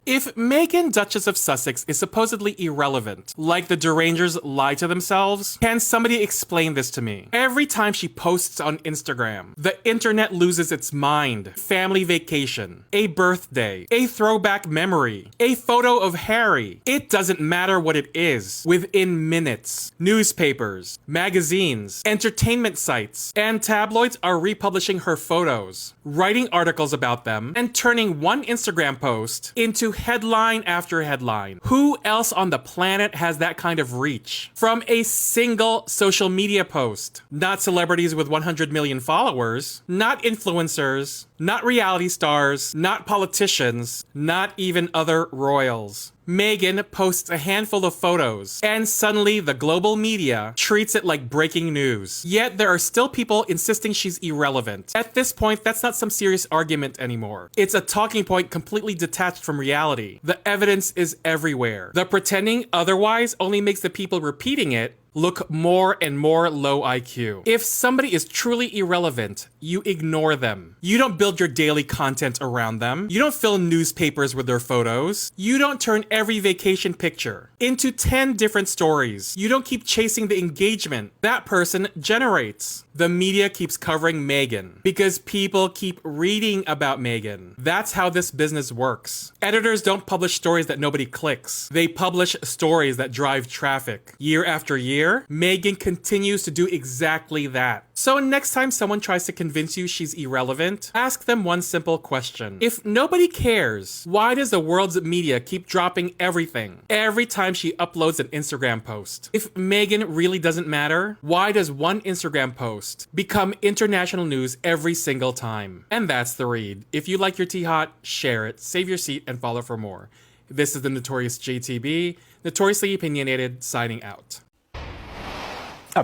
If Meghan, Duchess of Sussex, is supposedly irrelevant, like the derangers lie to themselves, can somebody explain this to me? Every time she posts on Instagram, the internet loses its mind. Family vacation, a birthday, a throwback memory, a photo of Harry. It doesn't matter what it is. Within minutes, newspapers, magazines, entertainment sites, and tabloids are republishing her photos, writing articles about them, and turning one Instagram post into headline after headline. Who else on the planet has that kind of reach? From a single social media post. Not celebrities with 100 million followers, not influencers, not reality stars, not politicians, not even other royals. Meghan posts a handful of photos, and suddenly the global media treats it like breaking news. Yet there are still people insisting she's irrelevant. At this point, that's not some serious argument anymore. It's a talking point completely detached from reality. The evidence is everywhere. The pretending otherwise only makes the people repeating it look more and more low IQ. If somebody is truly irrelevant, you ignore them. You don't build your daily content around them. You don't fill newspapers with their photos. You don't turn every vacation picture into 10 different stories. You don't keep chasing the engagement that person generates. The media keeps covering Meghan because people keep reading about Meghan. That's how this business works. Editors don't publish stories that nobody clicks. They publish stories that drive traffic. Year after year, Meghan continues to do exactly that. So next time someone tries to convince you she's irrelevant, ask them one simple question. If nobody cares, why does the world's media keep dropping everything every time she uploads an Instagram post? If Meghan really doesn't matter, why does one Instagram post become international news every single time? And that's the read. If you like your tea hot, share it, save your seat, and follow for more. This is the Notorious Jtb, notoriously opinionated, signing out.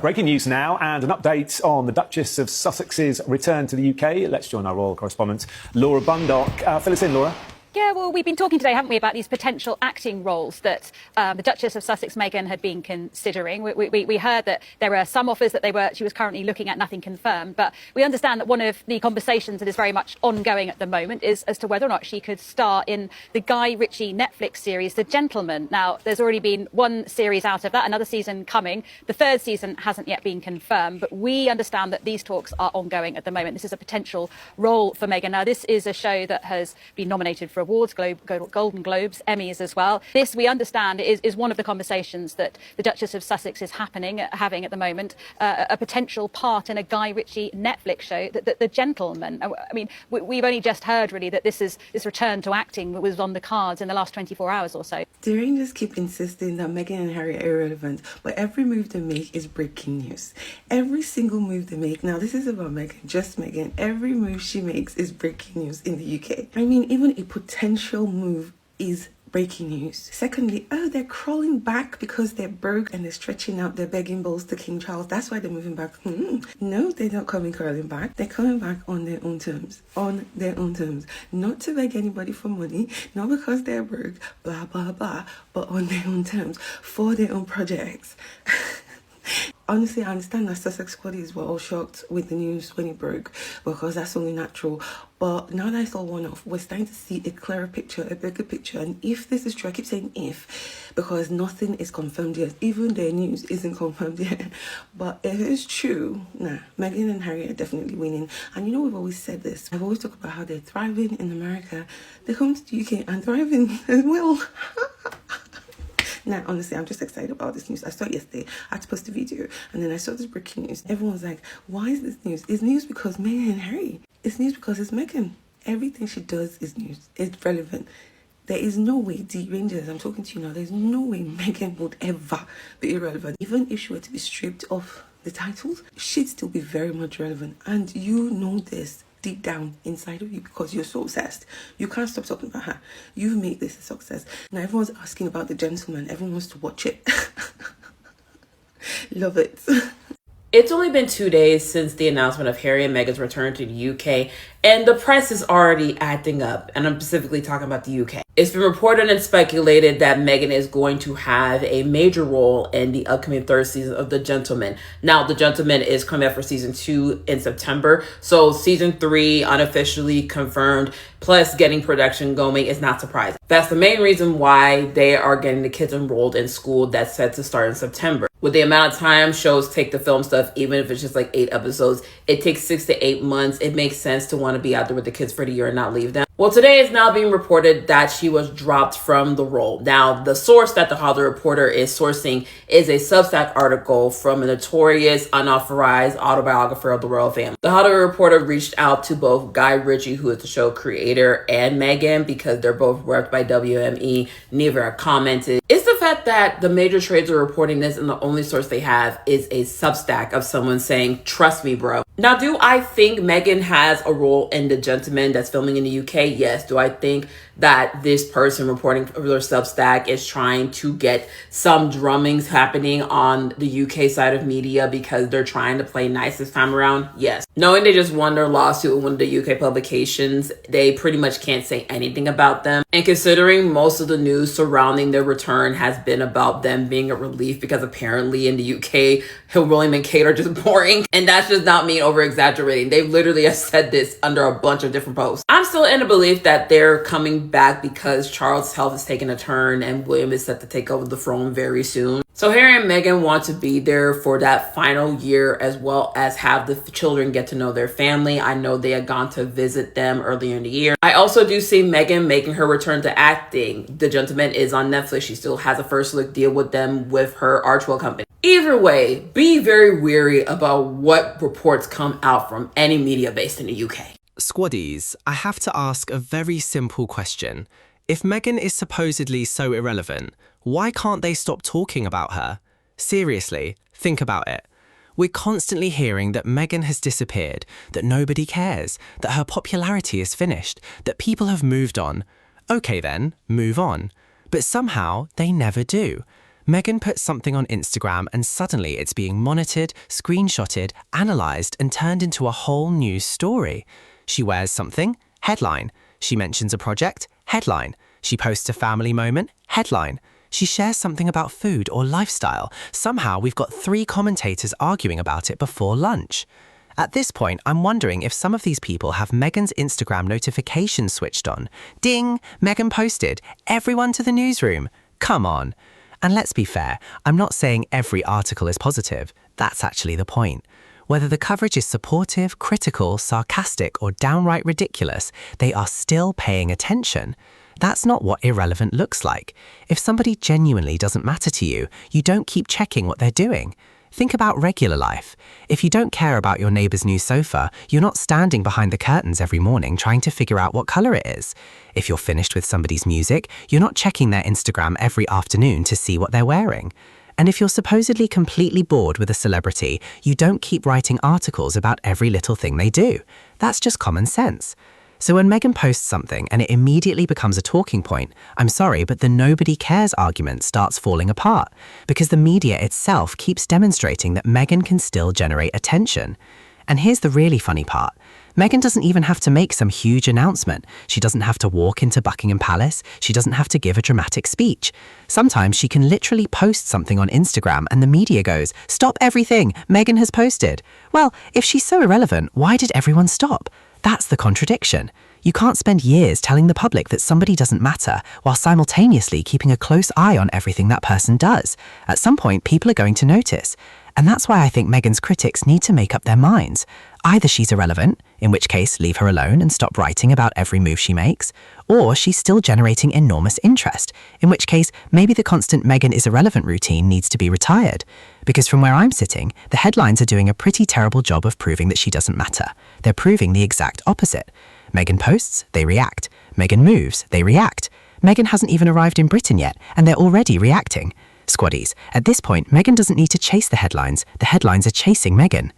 Breaking news now, and an update on the Duchess of Sussex's return to the UK. Let's join our royal correspondent, Laura Bundock. Fill us in, Laura. Yeah, well, we've been talking today, haven't we, about these potential acting roles that the Duchess of Sussex, Meghan, had been considering. We heard that there were some offers that she was currently looking at, nothing confirmed. But we understand that one of the conversations that is very much ongoing at the moment is as to whether or not she could star in the Guy Ritchie Netflix series, The Gentleman. Now, there's already been one series out of that, another season coming. The third season hasn't yet been confirmed, but we understand that these talks are ongoing at the moment. This is a potential role for Meghan. Now, this is a show that has been nominated for awards, Golden Globes, Emmys as well. This, we understand, is one of the conversations that the Duchess of Sussex is having at the moment, a potential part in a Guy Ritchie Netflix show, The Gentleman. I mean, we've only just heard, really, that this return to acting was on the cards in the last 24 hours or so. The Rangers keep insisting that Meghan and Harry are irrelevant, but every move they make is breaking news. Every single move they make, now this is about Meghan, just Meghan, every move she makes is breaking news in the UK. I mean, even a potential move is breaking news. Secondly, they're crawling back because they're broke and they're stretching out their begging bowls to King Charles. That's why they're moving back. No, they're not crawling back. They're coming back on their own terms. On their own terms. Not to beg anybody for money, not because they're broke, blah, blah, blah, but on their own terms, for their own projects. Honestly, I understand that Sussex bodies were all shocked with the news when it broke, because that's only natural. But now that it's all one off, we're starting to see a clearer picture, a bigger picture. And if this is true, I keep saying if, because nothing is confirmed yet. Even their news isn't confirmed yet. But if it's true, Meghan and Harry are definitely winning. And you know, we've always said this. I've always talked about how they're thriving in America. They come to the UK and thriving as well. Now, honestly, I'm just excited about this news. I saw it yesterday. I had to post a video, and then I saw this breaking news. Everyone's like, why is this news? It's news because Meghan and Harry. It's news because it's Meghan. Everything she does is news. It's relevant. There is no way, the Rangers, I'm talking to you now, there's no way Meghan would ever be irrelevant. Even if she were to be stripped of the titles, she'd still be very much relevant. And you know this deep down inside of you because you're so obsessed. You can't stop talking about her. You've made this a success. Now everyone's asking about The Gentleman. Everyone wants to watch it. Love it. It's only been 2 days since the announcement of Harry and Meghan's return to the UK, and the press is already acting up, and I'm specifically talking about the UK. It's been reported and speculated that Meghan is going to have a major role in the upcoming third season of The Gentleman. Now, The Gentleman is coming up for season 2 in September, so season 3 unofficially confirmed, plus getting production going is not surprising. That's the main reason why they are getting the kids enrolled in school that's set to start in September. With the amount of time shows take to film stuff, even if it's just like 8 episodes, it takes 6 to 8 months. It makes sense to want to be out there with the kids for the year and not leave them. Well, today is now being reported that she was dropped from the role. Now, the source that the Hollywood Reporter is sourcing is a Substack article from a notorious, unauthorized autobiographer of the royal family. The Hollywood Reporter reached out to both Guy Ritchie, who is the show creator, and Meghan because they're both repped by WME. Neither have commented. It's the fact that the major trades are reporting this and the only source they have is a Substack of someone saying, "Trust me, bro." Now, do I think Meghan has a role in The Gentleman that's filming in the UK? Yes. Do I think that this person reporting for their Substack is trying to get some drummings happening on the UK side of media because they're trying to play nice this time around? Yes. Knowing they just won their lawsuit with one of the UK publications, they pretty much can't say anything about them. And considering most of the news surrounding their return has been about them being a relief because apparently in the UK, William and Kate are just boring. And that's just not me over exaggerating. They literally have said this under a bunch of different posts. I'm still in the belief that they're coming back because Charles' health is taking a turn and William is set to take over the throne very soon. So Harry and Meghan want to be there for that final year as well as have the children get to know their family. I know they had gone to visit them earlier in the year. I also do see Meghan making her return to acting. The Gentleman is on Netflix. She still has a first look deal with them with her Archwell company. Either way, be very wary about what reports come out from any media based in the UK. Squaddies, I have to ask a very simple question. If Meghan is supposedly so irrelevant, why can't they stop talking about her? Seriously, think about it. We're constantly hearing that Meghan has disappeared, that nobody cares, that her popularity is finished, that people have moved on. Okay then, move on. But somehow they never do. Meghan puts something on Instagram and suddenly it's being monitored, screenshotted, analysed and turned into a whole news story. She wears something, headline. She mentions a project, headline. She posts a family moment, headline. She shares something about food or lifestyle. Somehow we've got 3 commentators arguing about it before lunch. At this point, I'm wondering if some of these people have Meghan's Instagram notifications switched on. Ding! Meghan posted. Everyone to the newsroom. Come on. And let's be fair, I'm not saying every article is positive. That's actually the point. Whether the coverage is supportive, critical, sarcastic, or downright ridiculous, they are still paying attention. That's not what irrelevant looks like. If somebody genuinely doesn't matter to you, you don't keep checking what they're doing. Think about regular life. If you don't care about your neighbour's new sofa, you're not standing behind the curtains every morning trying to figure out what colour it is. If you're finished with somebody's music, you're not checking their Instagram every afternoon to see what they're wearing. And if you're supposedly completely bored with a celebrity, you don't keep writing articles about every little thing they do. That's just common sense. So when Meghan posts something and it immediately becomes a talking point, I'm sorry, but the nobody cares argument starts falling apart because the media itself keeps demonstrating that Meghan can still generate attention. And here's the really funny part. Meghan doesn't even have to make some huge announcement. She doesn't have to walk into Buckingham Palace. She doesn't have to give a dramatic speech. Sometimes she can literally post something on Instagram and the media goes, "Stop everything, Meghan has posted." Well, if she's so irrelevant, why did everyone stop? That's the contradiction. You can't spend years telling the public that somebody doesn't matter while simultaneously keeping a close eye on everything that person does. At some point, people are going to notice. And that's why I think Meghan's critics need to make up their minds. Either she's irrelevant, in which case leave her alone and stop writing about every move she makes, or she's still generating enormous interest, in which case maybe the constant Meghan is irrelevant routine needs to be retired. Because from where I'm sitting, the headlines are doing a pretty terrible job of proving that she doesn't matter. They're proving the exact opposite. Meghan posts, they react. Meghan moves, they react. Meghan hasn't even arrived in Britain yet, and they're already reacting. Squaddies, at this point, Meghan doesn't need to chase the headlines are chasing Meghan.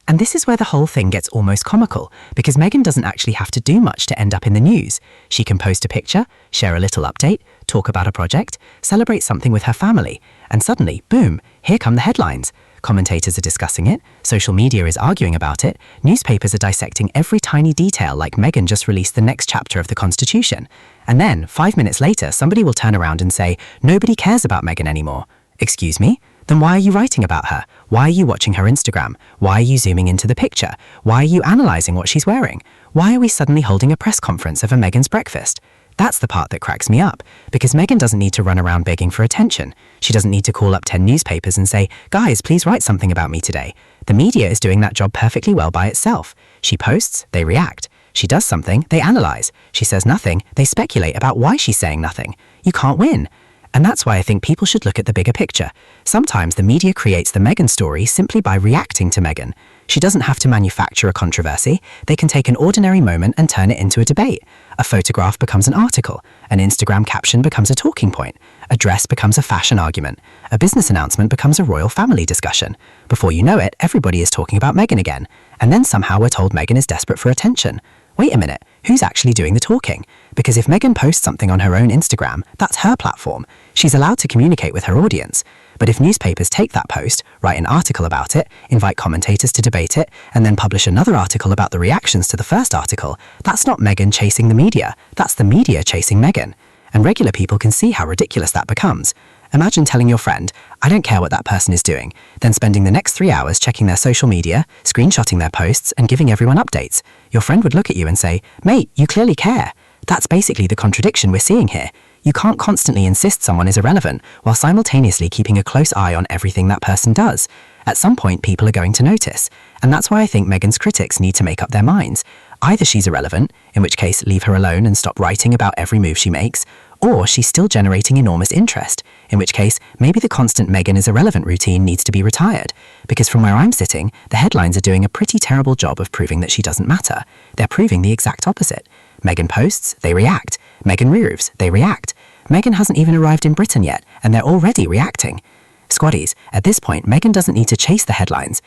And this is where the whole thing gets almost comical, because Meghan doesn't actually have to do much to end up in the news. She can post a picture, share a little update, talk about a project, celebrate something with her family, and suddenly, boom, here come the headlines. Commentators are discussing it, social media is arguing about it, newspapers are dissecting every tiny detail like Meghan just released the next chapter of the Constitution. And then, 5 minutes later, somebody will turn around and say, nobody cares about Meghan anymore. Excuse me? Then why are you writing about her? Why are you watching her Instagram? Why are you zooming into the picture? Why are you analysing what she's wearing? Why are we suddenly holding a press conference over Meghan's breakfast? That's the part that cracks me up, because Meghan doesn't need to run around begging for attention. She doesn't need to call up 10 newspapers and say, guys, please write something about me today. The media is doing that job perfectly well by itself. She posts, they react. She does something, they analyse. She says nothing, they speculate about why she's saying nothing. You can't win. And that's why I think people should look at the bigger picture. Sometimes the media creates the Meghan story simply by reacting to Meghan. She doesn't have to manufacture a controversy. They can take an ordinary moment and turn it into a debate. A photograph becomes an article. An Instagram caption becomes a talking point. A dress becomes a fashion argument. A business announcement becomes a royal family discussion. Before you know it, everybody is talking about Meghan again. And then somehow we're told Meghan is desperate for attention. Wait a minute, who's actually doing the talking? Because if Meghan posts something on her own Instagram, that's her platform. She's allowed to communicate with her audience. But if newspapers take that post, write an article about it, invite commentators to debate it, and then publish another article about the reactions to the first article, that's not Meghan chasing the media, that's the media chasing Meghan. And regular people can see how ridiculous that becomes. Imagine telling your friend, I don't care what that person is doing, then spending the next 3 hours checking their social media, screenshotting their posts, and giving everyone updates. Your friend would look at you and say, mate, you clearly care. That's basically the contradiction we're seeing here. You can't constantly insist someone is irrelevant while simultaneously keeping a close eye on everything that person does. At some point, people are going to notice. And that's why I think Meghan's critics need to make up their minds. Either she's irrelevant, in which case leave her alone and stop writing about every move she makes, or she's still generating enormous interest, in which case maybe the constant Meghan is irrelevant routine needs to be retired. Because from where I'm sitting, the headlines are doing a pretty terrible job of proving that she doesn't matter. They're proving the exact opposite. Meghan posts, they react. Meghan moves, they react. Meghan hasn't even arrived in Britain yet, and they're already reacting. Squaddies, at this point, Meghan doesn't need to chase the headlines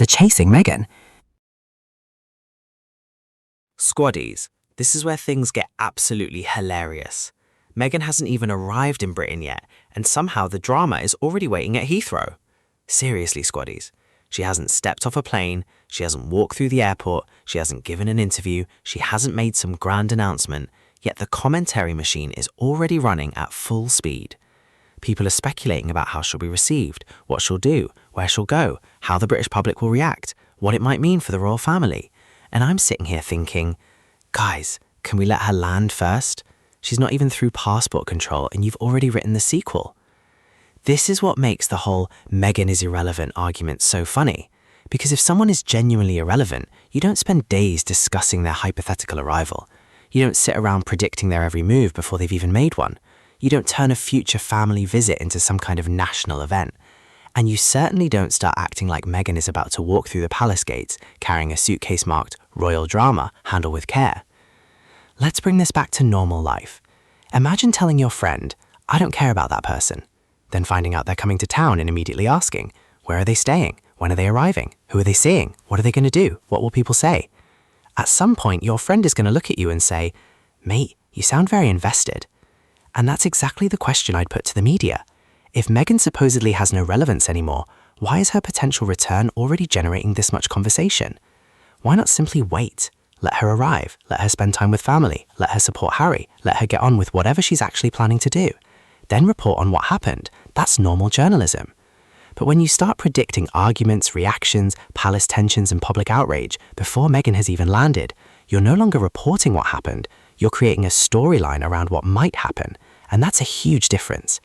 are chasing Meghan. Squaddies, this is where things get absolutely hilarious. Meghan hasn't even arrived in Britain yet, and somehow the drama is already waiting at Heathrow. Seriously, Squaddies. She hasn't stepped off a plane, she hasn't walked through the airport, she hasn't given an interview, she hasn't made some grand announcement, yet the commentary machine is already running at full speed. People are speculating about how she'll be received, what she'll do, where she'll go, how the British public will react, what it might mean for the royal family. And I'm sitting here thinking, guys, can we let her land first? She's not even through passport control and you've already written the sequel. This is what makes the whole Meghan is irrelevant argument so funny. Because if someone is genuinely irrelevant, you don't spend days discussing their hypothetical arrival. You don't sit around predicting their every move before they've even made one. You don't turn a future family visit into some kind of national event. And you certainly don't start acting like Meghan is about to walk through the palace gates carrying a suitcase marked Royal Drama, handle with care. Let's bring this back to normal life. Imagine telling your friend, I don't care about that person, then finding out they're coming to town and immediately asking, where are they staying? When are they arriving? Who are they seeing? What are they going to do? What will people say? At some point, your friend is going to look at you and say, mate, you sound very invested. And that's exactly the question I'd put to the media. If Meghan supposedly has no relevance anymore, why is her potential return already generating this much conversation? Why not simply wait? Let her arrive, let her spend time with family, let her support Harry, let her get on with whatever she's actually planning to do. Then report on what happened. That's normal journalism. But when you start predicting arguments, reactions, palace tensions and public outrage before Meghan has even landed, you're no longer reporting what happened, you're creating a storyline around what might happen, and that's a huge difference.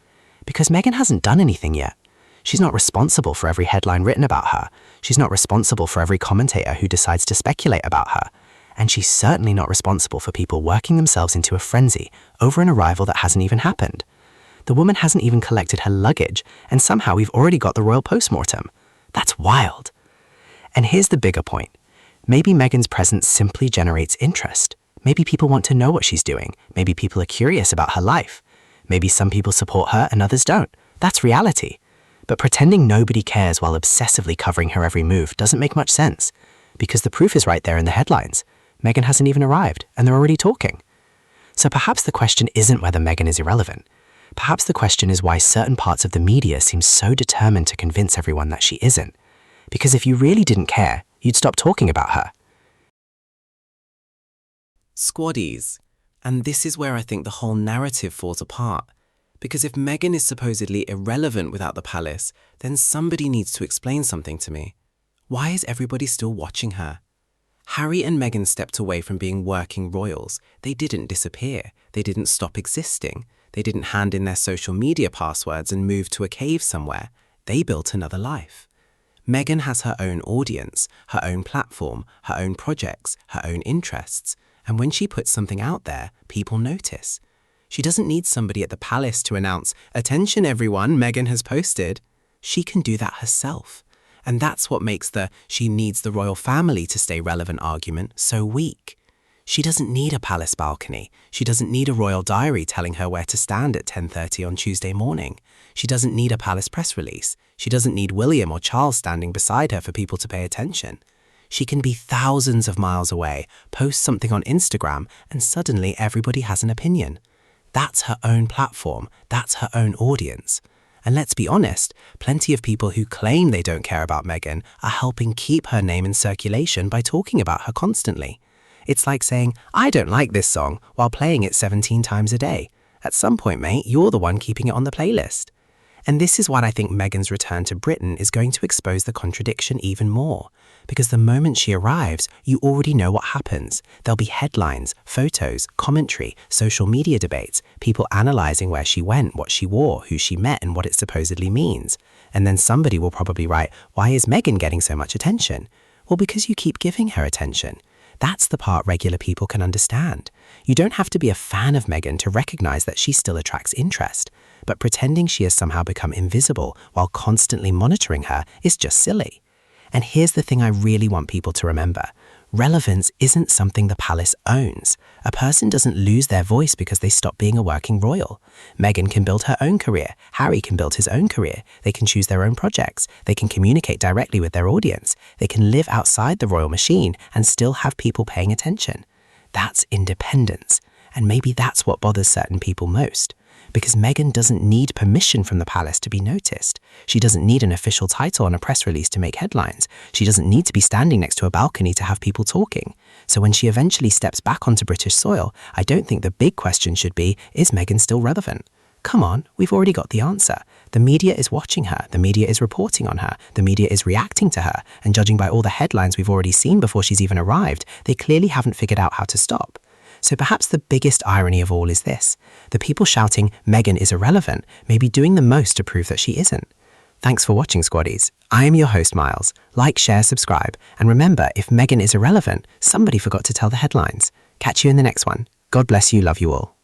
Because Meghan hasn't done anything yet. She's not responsible for every headline written about her, she's not responsible for every commentator who decides to speculate about her, and she's certainly not responsible for people working themselves into a frenzy over an arrival that hasn't even happened. The woman hasn't even collected her luggage, and somehow we've already got the royal postmortem. That's wild. And here's the bigger point. Maybe Meghan's presence simply generates interest. Maybe people want to know what she's doing. Maybe people are curious about her life. Maybe some people support her and others don't. That's reality. But pretending nobody cares while obsessively covering her every move doesn't make much sense. Because the proof is right there in the headlines. Meghan hasn't even arrived, and they're already talking. So perhaps the question isn't whether Meghan is irrelevant. Perhaps the question is why certain parts of the media seem so determined to convince everyone that she isn't. Because if you really didn't care, you'd stop talking about her. Squaddies. And this is where I think the whole narrative falls apart. Because if Meghan is supposedly irrelevant without the palace, then somebody needs to explain something to me. Why is everybody still watching her? Harry and Meghan stepped away from being working royals. They didn't disappear. They didn't stop existing. They didn't hand in their social media passwords and move to a cave somewhere. They built another life. Meghan has her own audience, her own platform, her own projects, her own interests. And when she puts something out there, people notice. She doesn't need somebody at the palace to announce, "Attention everyone, Meghan has posted." She can do that herself. And that's what makes the "she needs the royal family to stay relevant" argument so weak. She doesn't need a palace balcony. She doesn't need a royal diary telling her where to stand at 10:30 on Tuesday morning. She doesn't need a palace press release. She doesn't need William or Charles standing beside her for people to pay attention. She can be thousands of miles away, post something on Instagram, and suddenly everybody has an opinion. That's her own platform. That's her own audience. And let's be honest, plenty of people who claim they don't care about Meghan are helping keep her name in circulation by talking about her constantly. It's like saying, "I don't like this song," while playing it 17 times a day. At some point, mate, you're the one keeping it on the playlist. And this is what I think Meghan's return to Britain is going to expose the contradiction even more. Because the moment she arrives, you already know what happens. There'll be headlines, photos, commentary, social media debates, people analysing where she went, what she wore, who she met, and what it supposedly means. And then somebody will probably write, "Why is Meghan getting so much attention?" Well, because you keep giving her attention. That's the part regular people can understand. You don't have to be a fan of Meghan to recognise that she still attracts interest. But pretending she has somehow become invisible while constantly monitoring her is just silly. And here's the thing I really want people to remember. Relevance isn't something the palace owns. A person doesn't lose their voice because they stop being a working royal. Meghan can build her own career. Harry can build his own career. They can choose their own projects. They can communicate directly with their audience. They can live outside the royal machine and still have people paying attention. That's independence. And maybe that's what bothers certain people most. Because Meghan doesn't need permission from the palace to be noticed. She doesn't need an official title on a press release to make headlines. She doesn't need to be standing next to a balcony to have people talking. So when she eventually steps back onto British soil, I don't think the big question should be, is Meghan still relevant? Come on, we've already got the answer. The media is watching her, the media is reporting on her, the media is reacting to her, and judging by all the headlines we've already seen before she's even arrived, they clearly haven't figured out how to stop. So perhaps the biggest irony of all is this. The people shouting Meghan is irrelevant may be doing the most to prove that she isn't. Thanks for watching, Squaddies. I am your host, Miles. Like, share, subscribe. And remember, if Meghan is irrelevant, somebody forgot to tell the headlines. Catch you in the next one. God bless you, love you all.